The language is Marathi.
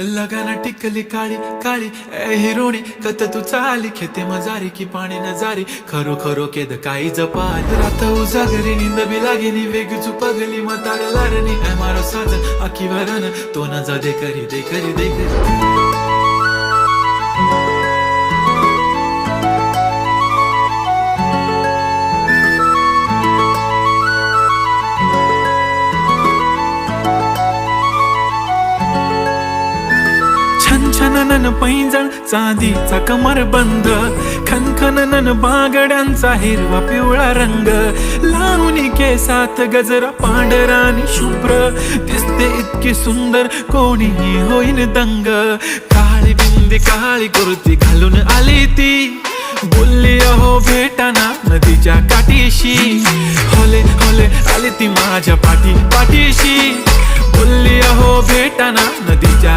लगाना टिकली काळी काळी ए हिरोणी कत तू चाली खेते मजारी की पाणी नजारी खरो खरो केद काही जपाल रात उजागरी निंद बी लागेनी वेग चुपगली मतार लारणी ए मारो साथ आखी वरन तो न जा दे करी दे करी दे करी छनछनन पैंजण चांदीचा कमरबंद खनखनन बागड्यांचा हिरवा पिवळा रंग लावणी केसात गजरा पांढरा आणि शुभ्र दिसते इतकी सुंदर कोणीही होईन दंग काळी बिंदी काळी कुर्ती घालून आली ती बोलली अहो भेटाना नदीच्या काठीशी होले होले आली ती माझ्या पाठीशी बोलली अहो भेटाना नदीच्या